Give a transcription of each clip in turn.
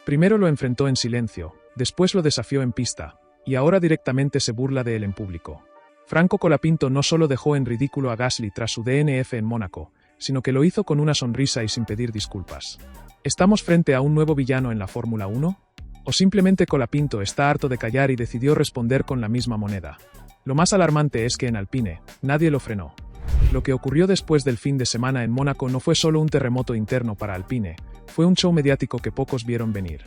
Primero lo enfrentó en silencio, después lo desafió en pista, y ahora directamente se burla de él en público. Franco Colapinto no solo dejó en ridículo a Gasly tras su DNF en Mónaco, sino que lo hizo con una sonrisa y sin pedir disculpas. ¿Estamos frente a un nuevo villano en la Fórmula 1? ¿O simplemente Colapinto está harto de callar y decidió responder con la misma moneda? Lo más alarmante es que en Alpine, nadie lo frenó. Lo que ocurrió después del fin de semana en Mónaco no fue solo un terremoto interno para Alpine, fue un show mediático que pocos vieron venir.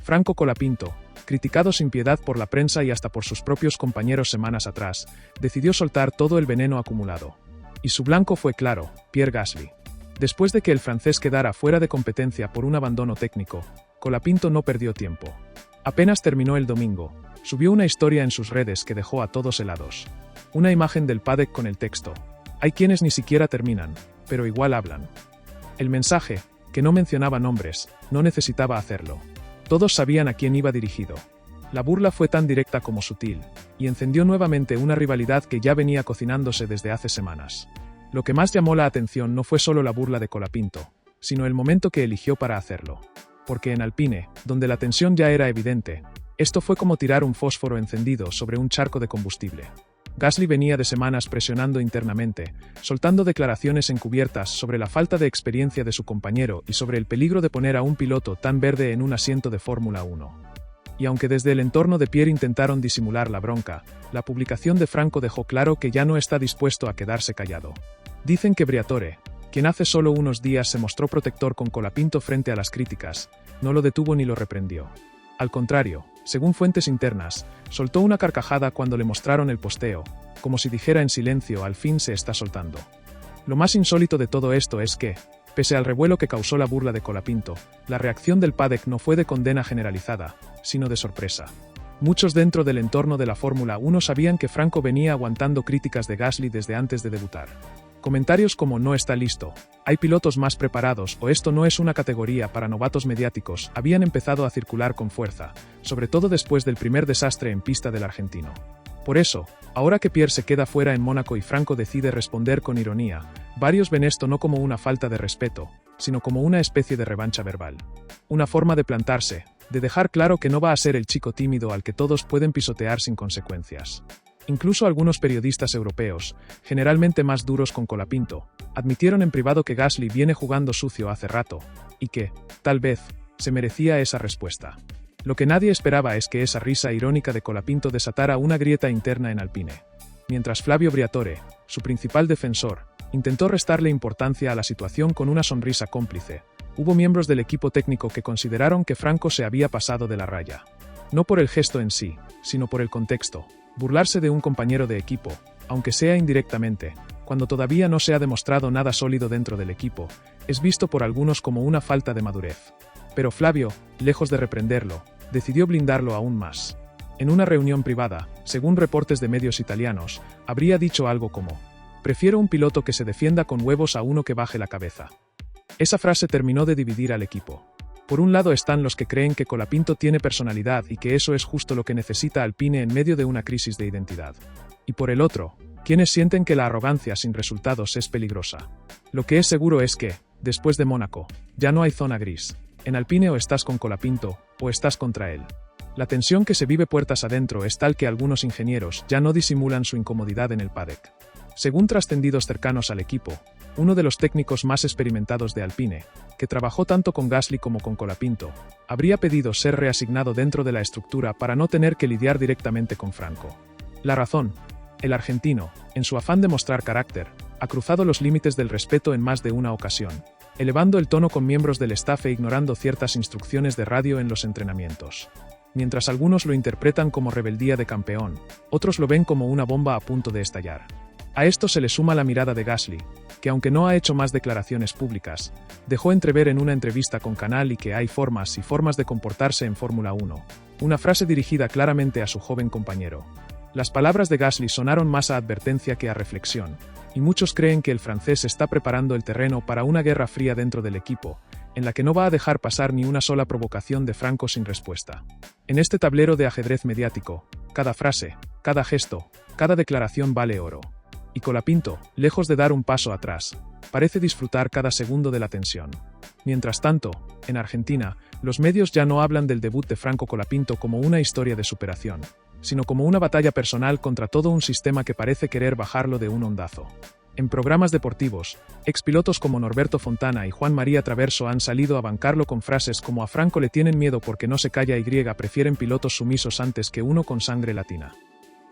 Franco Colapinto, criticado sin piedad por la prensa y hasta por sus propios compañeros semanas atrás, decidió soltar todo el veneno acumulado. Y su blanco fue claro, Pierre Gasly. Después de que el francés quedara fuera de competencia por un abandono técnico, Colapinto no perdió tiempo. Apenas terminó el domingo, subió una historia en sus redes que dejó a todos helados. Una imagen del paddock con el texto: hay quienes ni siquiera terminan, pero igual hablan. El mensaje, que no mencionaba nombres, no necesitaba hacerlo. Todos sabían a quién iba dirigido. La burla fue tan directa como sutil, y encendió nuevamente una rivalidad que ya venía cocinándose desde hace semanas. Lo que más llamó la atención no fue solo la burla de Colapinto, sino el momento que eligió para hacerlo. Porque en Alpine, donde la tensión ya era evidente, esto fue como tirar un fósforo encendido sobre un charco de combustible. Gasly venía de semanas presionando internamente, soltando declaraciones encubiertas sobre la falta de experiencia de su compañero y sobre el peligro de poner a un piloto tan verde en un asiento de Fórmula 1. Y aunque desde el entorno de Pierre intentaron disimular la bronca, la publicación de Franco dejó claro que ya no está dispuesto a quedarse callado. Dicen que Briatore, quien hace solo unos días se mostró protector con Colapinto frente a las críticas, no lo detuvo ni lo reprendió. Al contrario, según fuentes internas, soltó una carcajada cuando le mostraron el posteo, como si dijera en silencio: al fin se está soltando. Lo más insólito de todo esto es que, pese al revuelo que causó la burla de Colapinto, la reacción del paddock no fue de condena generalizada, sino de sorpresa. Muchos dentro del entorno de la Fórmula 1 sabían que Franco venía aguantando críticas de Gasly desde antes de debutar. Comentarios como "no está listo", "hay pilotos más preparados" o "esto no es una categoría para novatos mediáticos" habían empezado a circular con fuerza, sobre todo después del primer desastre en pista del argentino. Por eso, ahora que Pierre se queda fuera en Mónaco y Franco decide responder con ironía, varios ven esto no como una falta de respeto, sino como una especie de revancha verbal. Una forma de plantarse, de dejar claro que no va a ser el chico tímido al que todos pueden pisotear sin consecuencias. Incluso algunos periodistas europeos, generalmente más duros con Colapinto, admitieron en privado que Gasly viene jugando sucio hace rato, y que, tal vez, se merecía esa respuesta. Lo que nadie esperaba es que esa risa irónica de Colapinto desatara una grieta interna en Alpine. Mientras Flavio Briatore, su principal defensor, intentó restarle importancia a la situación con una sonrisa cómplice, hubo miembros del equipo técnico que consideraron que Franco se había pasado de la raya. No por el gesto en sí, sino por el contexto. Burlarse de un compañero de equipo, aunque sea indirectamente, cuando todavía no se ha demostrado nada sólido dentro del equipo, es visto por algunos como una falta de madurez. Pero Flavio, lejos de reprenderlo, decidió blindarlo aún más. En una reunión privada, según reportes de medios italianos, habría dicho algo como: "Prefiero un piloto que se defienda con huevos a uno que baje la cabeza". Esa frase terminó de dividir al equipo. Por un lado están los que creen que Colapinto tiene personalidad y que eso es justo lo que necesita Alpine en medio de una crisis de identidad. Y por el otro, quienes sienten que la arrogancia sin resultados es peligrosa. Lo que es seguro es que, después de Mónaco, ya no hay zona gris. En Alpine o estás con Colapinto, o estás contra él. La tensión que se vive puertas adentro es tal que algunos ingenieros ya no disimulan su incomodidad en el paddock. Según trascendidos cercanos al equipo, uno de los técnicos más experimentados de Alpine, que trabajó tanto con Gasly como con Colapinto, habría pedido ser reasignado dentro de la estructura para no tener que lidiar directamente con Franco. La razón: el argentino, en su afán de mostrar carácter, ha cruzado los límites del respeto en más de una ocasión, elevando el tono con miembros del staff e ignorando ciertas instrucciones de radio en los entrenamientos. Mientras algunos lo interpretan como rebeldía de campeón, otros lo ven como una bomba a punto de estallar. A esto se le suma la mirada de Gasly, que aunque no ha hecho más declaraciones públicas, dejó entrever en una entrevista con Canal y que hay formas y formas de comportarse en Fórmula 1, una frase dirigida claramente a su joven compañero. Las palabras de Gasly sonaron más a advertencia que a reflexión, y muchos creen que el francés está preparando el terreno para una guerra fría dentro del equipo, en la que no va a dejar pasar ni una sola provocación de Franco sin respuesta. En este tablero de ajedrez mediático, cada frase, cada gesto, cada declaración vale oro. Y Colapinto, lejos de dar un paso atrás, parece disfrutar cada segundo de la tensión. Mientras tanto, en Argentina, los medios ya no hablan del debut de Franco Colapinto como una historia de superación, sino como una batalla personal contra todo un sistema que parece querer bajarlo de un ondazo. En programas deportivos, expilotos como Norberto Fontana y Juan María Traverso han salido a bancarlo con frases como "a Franco le tienen miedo porque no se calla y prefieren pilotos sumisos antes que uno con sangre latina".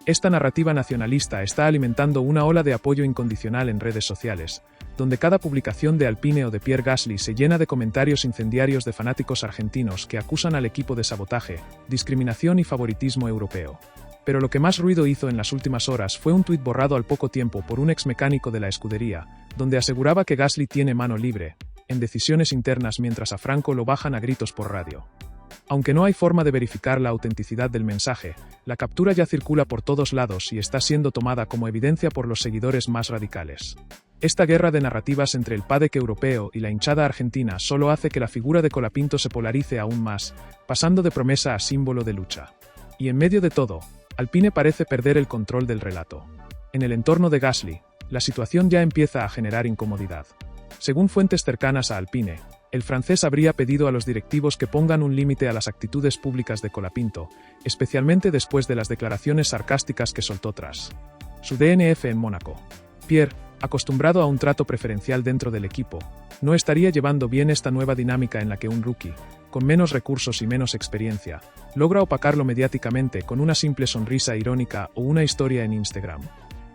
Esta narrativa nacionalista está alimentando una ola de apoyo incondicional en redes sociales, donde cada publicación de Alpine o de Pierre Gasly se llena de comentarios incendiarios de fanáticos argentinos que acusan al equipo de sabotaje, discriminación y favoritismo europeo. Pero lo que más ruido hizo en las últimas horas fue un tuit borrado al poco tiempo por un ex mecánico de la escudería, donde aseguraba que Gasly tiene mano libre en decisiones internas mientras a Franco lo bajan a gritos por radio. Aunque no hay forma de verificar la autenticidad del mensaje, la captura ya circula por todos lados y está siendo tomada como evidencia por los seguidores más radicales. Esta guerra de narrativas entre el paddock europeo y la hinchada argentina solo hace que la figura de Colapinto se polarice aún más, pasando de promesa a símbolo de lucha. Y en medio de todo, Alpine parece perder el control del relato. En el entorno de Gasly, la situación ya empieza a generar incomodidad. Según fuentes cercanas a Alpine, el francés habría pedido a los directivos que pongan un límite a las actitudes públicas de Colapinto, especialmente después de las declaraciones sarcásticas que soltó tras su DNF en Mónaco. Pierre, acostumbrado a un trato preferencial dentro del equipo, no estaría llevando bien esta nueva dinámica en la que un rookie, con menos recursos y menos experiencia, logra opacarlo mediáticamente con una simple sonrisa irónica o una historia en Instagram.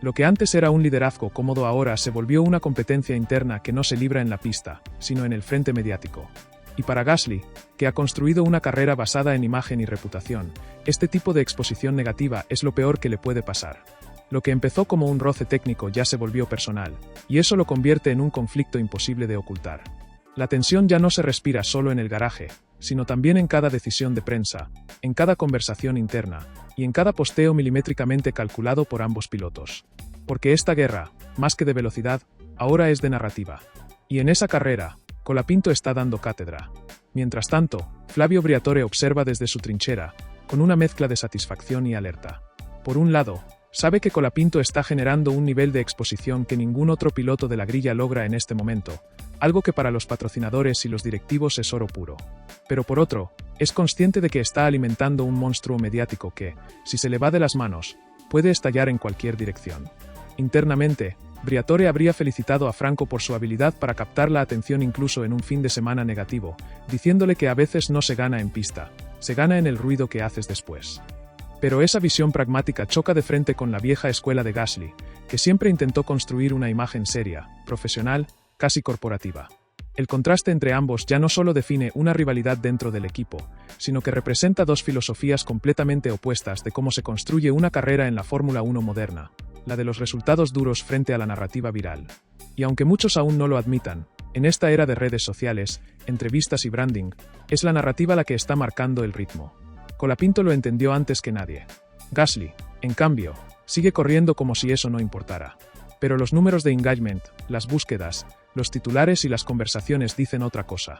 Lo que antes era un liderazgo cómodo ahora se volvió una competencia interna que no se libra en la pista, sino en el frente mediático. Y para Gasly, que ha construido una carrera basada en imagen y reputación, este tipo de exposición negativa es lo peor que le puede pasar. Lo que empezó como un roce técnico ya se volvió personal, y eso lo convierte en un conflicto imposible de ocultar. La tensión ya no se respira solo en el garaje, sino también en cada decisión de prensa, en cada conversación interna, y en cada posteo milimétricamente calculado por ambos pilotos. Porque esta guerra, más que de velocidad, ahora es de narrativa. Y en esa carrera, Colapinto está dando cátedra. Mientras tanto, Flavio Briatore observa desde su trinchera, con una mezcla de satisfacción y alerta. Por un lado, sabe que Colapinto está generando un nivel de exposición que ningún otro piloto de la grilla logra en este momento, algo que para los patrocinadores y los directivos es oro puro. Pero por otro, es consciente de que está alimentando un monstruo mediático que, si se le va de las manos, puede estallar en cualquier dirección. Internamente, Briatore habría felicitado a Franco por su habilidad para captar la atención incluso en un fin de semana negativo, diciéndole que a veces no se gana en pista, se gana en el ruido que haces después. Pero esa visión pragmática choca de frente con la vieja escuela de Gasly, que siempre intentó construir una imagen seria, profesional, casi corporativa. El contraste entre ambos ya no solo define una rivalidad dentro del equipo, sino que representa dos filosofías completamente opuestas de cómo se construye una carrera en la Fórmula 1 moderna, la de los resultados duros frente a la narrativa viral. Y aunque muchos aún no lo admitan, en esta era de redes sociales, entrevistas y branding, es la narrativa la que está marcando el ritmo. Colapinto lo entendió antes que nadie. Gasly, en cambio, sigue corriendo como si eso no importara. Pero los números de engagement, las búsquedas, los titulares y las conversaciones dicen otra cosa.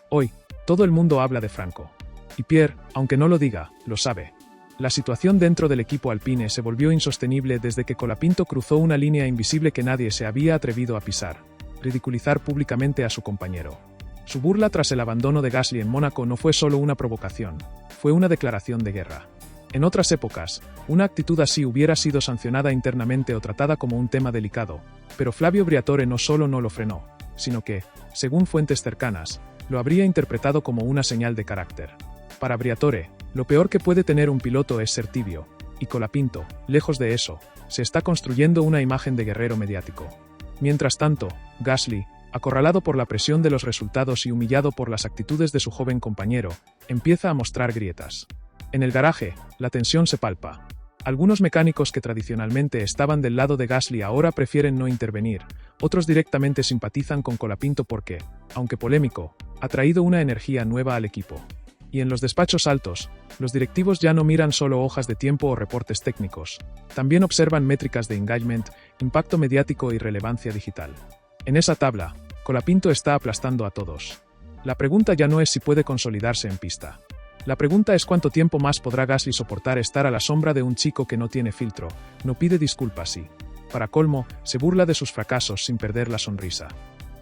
Hoy, todo el mundo habla de Franco. Y Pierre, aunque no lo diga, lo sabe. La situación dentro del equipo Alpine se volvió insostenible desde que Colapinto cruzó una línea invisible que nadie se había atrevido a pisar: ridiculizar públicamente a su compañero. Su burla tras el abandono de Gasly en Mónaco no fue solo una provocación, fue una declaración de guerra. En otras épocas, una actitud así hubiera sido sancionada internamente o tratada como un tema delicado, pero Flavio Briatore no solo no lo frenó, sino que, según fuentes cercanas, lo habría interpretado como una señal de carácter. Para Briatore, lo peor que puede tener un piloto es ser tibio, y Colapinto, lejos de eso, se está construyendo una imagen de guerrero mediático. Mientras tanto, Gasly, acorralado por la presión de los resultados y humillado por las actitudes de su joven compañero, empieza a mostrar grietas. En el garaje, la tensión se palpa. Algunos mecánicos que tradicionalmente estaban del lado de Gasly ahora prefieren no intervenir, otros directamente simpatizan con Colapinto porque, aunque polémico, ha traído una energía nueva al equipo. Y en los despachos altos, los directivos ya no miran solo hojas de tiempo o reportes técnicos, también observan métricas de engagement, impacto mediático y relevancia digital. En esa tabla, Colapinto está aplastando a todos. La pregunta ya no es si puede consolidarse en pista. La pregunta es cuánto tiempo más podrá Gasly soportar estar a la sombra de un chico que no tiene filtro, no pide disculpas y, para colmo, se burla de sus fracasos sin perder la sonrisa.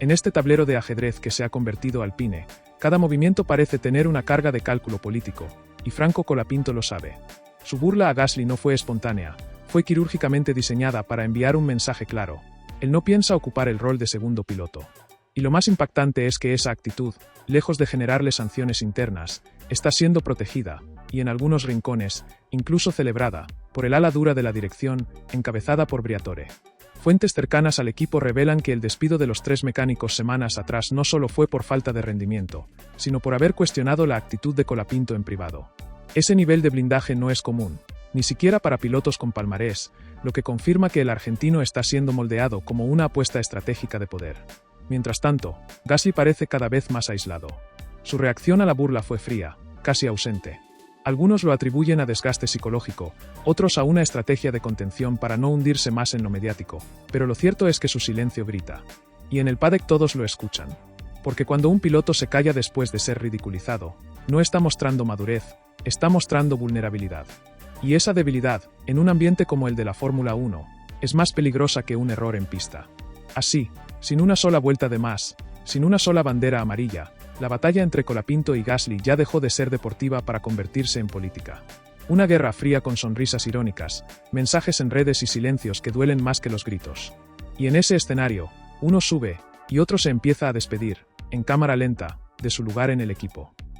En este tablero de ajedrez que se ha convertido Alpine, cada movimiento parece tener una carga de cálculo político, y Franco Colapinto lo sabe. Su burla a Gasly no fue espontánea, fue quirúrgicamente diseñada para enviar un mensaje claro. Él no piensa ocupar el rol de segundo piloto. Y lo más impactante es que esa actitud, lejos de generarle sanciones internas, está siendo protegida, y en algunos rincones, incluso celebrada, por el ala dura de la dirección, encabezada por Briatore. Fuentes cercanas al equipo revelan que el despido de los 3 mecánicos semanas atrás no solo fue por falta de rendimiento, sino por haber cuestionado la actitud de Colapinto en privado. Ese nivel de blindaje no es común, ni siquiera para pilotos con palmarés, lo que confirma que el argentino está siendo moldeado como una apuesta estratégica de poder. Mientras tanto, Gasly parece cada vez más aislado. Su reacción a la burla fue fría, casi ausente. Algunos lo atribuyen a desgaste psicológico, otros a una estrategia de contención para no hundirse más en lo mediático, pero lo cierto es que su silencio grita. Y en el paddock todos lo escuchan. Porque cuando un piloto se calla después de ser ridiculizado, no está mostrando madurez, está mostrando vulnerabilidad. Y esa debilidad, en un ambiente como el de la Fórmula 1, es más peligrosa que un error en pista. Así, sin una sola vuelta de más, sin una sola bandera amarilla, la batalla entre Colapinto y Gasly ya dejó de ser deportiva para convertirse en política. Una guerra fría con sonrisas irónicas, mensajes en redes y silencios que duelen más que los gritos. Y en ese escenario, uno sube, y otro se empieza a despedir, en cámara lenta, de su lugar en el equipo.